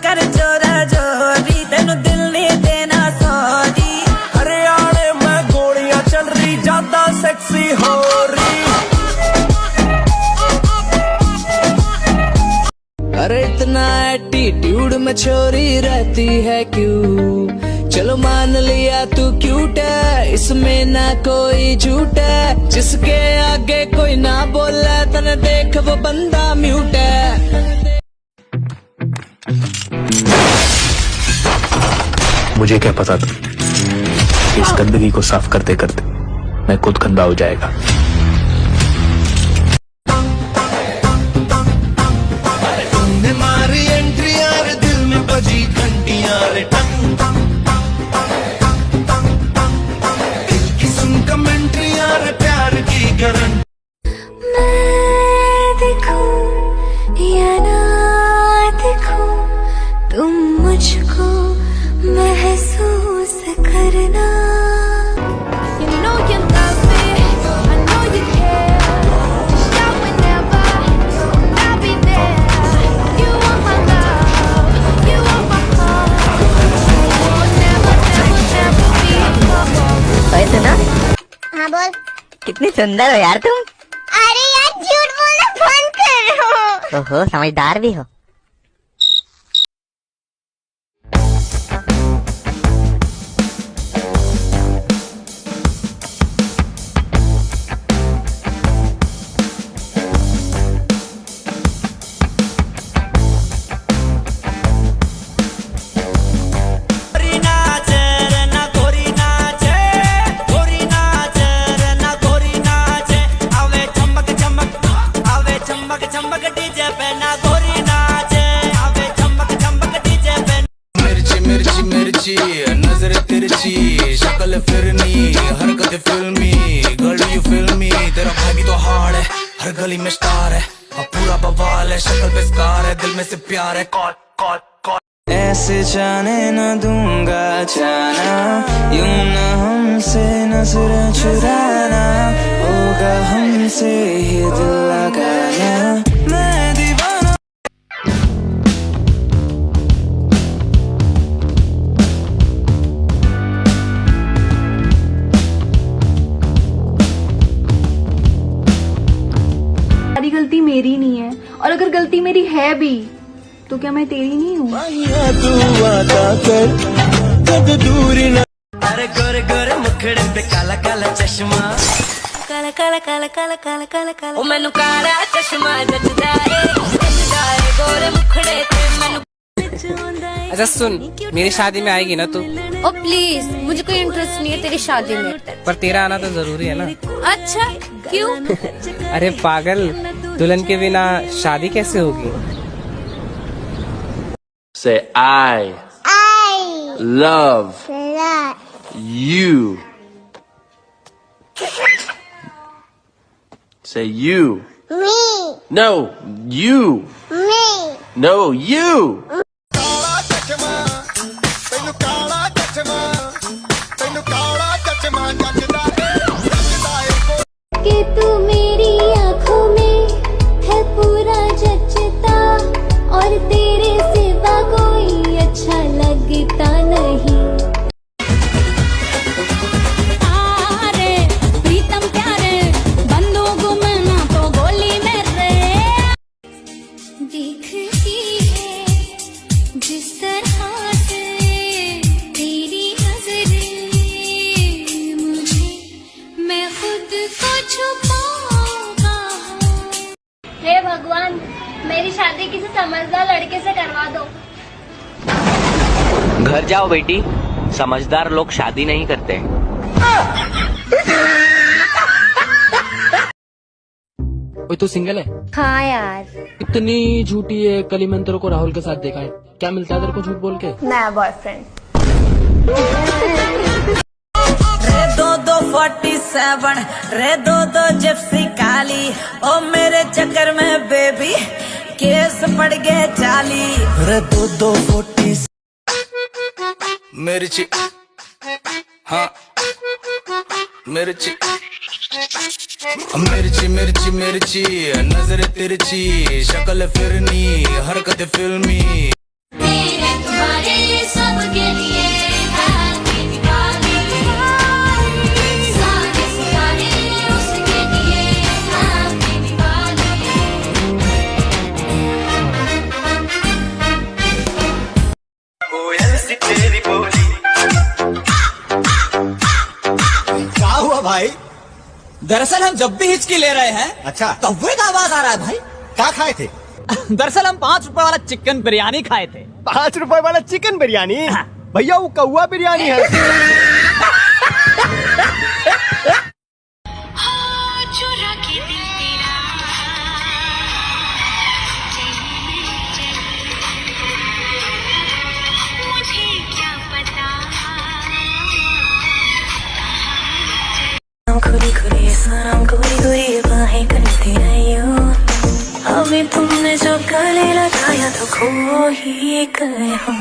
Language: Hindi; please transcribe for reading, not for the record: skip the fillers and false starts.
कर जोरा जोरी, तेनू दिल नहीं देना सॉरी। हरियाणे में गोलियां चल रही, ज्यादा सेक्सी हो रही। अरे इतना एटीट्यूड में छोरी रहती है क्यों? चलो मान लिया तू क्यूट है, इसमें ना कोई झूठ है। जिसके आगे कोई ना बोले तने देख वो बंदा म्यूट है। मुझे क्या पता था इस गंदगी को साफ करते करते मैं खुद गंदा हो जाएगा। तुमने मारी एंट्री यार, दिल में बजी घंटियां रे टंग। दिल की सुन कमेंट्री यार, प्यार की गारंटी। मैं देखूं या ना देखूं, तुम मुझको महसूस करना। You know you love me, I know you care. Shout whenever, I'll be there. You want my love, you want my heart. Oh, never, never, never be alone. ओए सुनो, हाँ बोल। कितनी सुंदर हो यार तुम। अरे यार झूठ बोलना बंद करो। ओहो, समझदार भी हो। नजर तिरछी, शक्ल फिरनी, हरकत फिल्मी। गर्ल यू फिल्मी, तेरा भागी तो हार्ड है, हर गली में स्टार है। अब पूरा बवाल है, शक्ल पे स्कार है, दिल में से प्यार है। Call call call. ऐसे जाने न दूंगा जाना, यूं न हमसे नजर चुराना। होगा हमसे ही दिल लगाना। मैं दीवाना। सारी गलती मेरी नहीं है, और अगर गलती मेरी है भी तो क्या मैं तेरी नहीं हूँ? अरे गोरे गोरे मुखड़े पे काला काला चश्मा, काला काला काला काला काला काला काला। ओ मैनू काला चश्मा जचदा है गोरे मुखड़े ते मैनू। अच्छा सुन, मेरी शादी में आएगी ना तू? ओ प्लीज, मुझे कोई इंटरेस्ट नहीं है तेरी शादी में। पर तेरा आना तो जरूरी है ना। अच्छा क्यों? अरे पागल, दुल्हन के बिना शादी कैसे होगी? Say I love you. Say you. Me. No, you. Me. No, you. कि तू मेरी आँखों में है पूरा जचता, और तेरे सिवा कोई अच्छा लगता नहीं। तारे प्रीतम प्यारे, बंदूक में ना तो गोली मेरे। दिखती है जिस तरह से तेरी नजरें मुझे, मैं खुद को छुपाऊंगा। हे भगवान, मेरी शादी किसी समझदार लड़के से करवा दो। घर जाओ बेटी, समझदार लोग शादी नहीं करते। ओए तू सिंगल है? हाँ यार। इतनी झूठी है, कल ही मैंने तेरे को राहुल के साथ देखा है। क्या मिलता है तेरे को झूठ बोल के? नया बॉयफ्रेंड। रे 247 रे 2 जिप्सी काली, ओ मेरे चक्कर में बेबी केस पड़ गए 40। रे 2 मिर्ची, हाँ मिर्ची मिर्ची मिर्ची मिर्ची, नजर तिरछी, शक्ल फिरनी, हरकत फिल्मी। क्या हुआ भाई? दरअसल हम जब भी हिचकी ले रहे हैं, अच्छा, कौवे का आवाज आ रहा है भाई। क्या खाए थे? दरअसल हम 5 रुपए वाला चिकन बिरयानी खाए थे। 5 रुपए वाला चिकन बिरयानी? भैया वो कौवा बिरयानी है। खुदी खुदी सनम गोरी गोरी बाहें करती रही हो, अभी तुमने जो गले लगाया तो खो ही गए हो।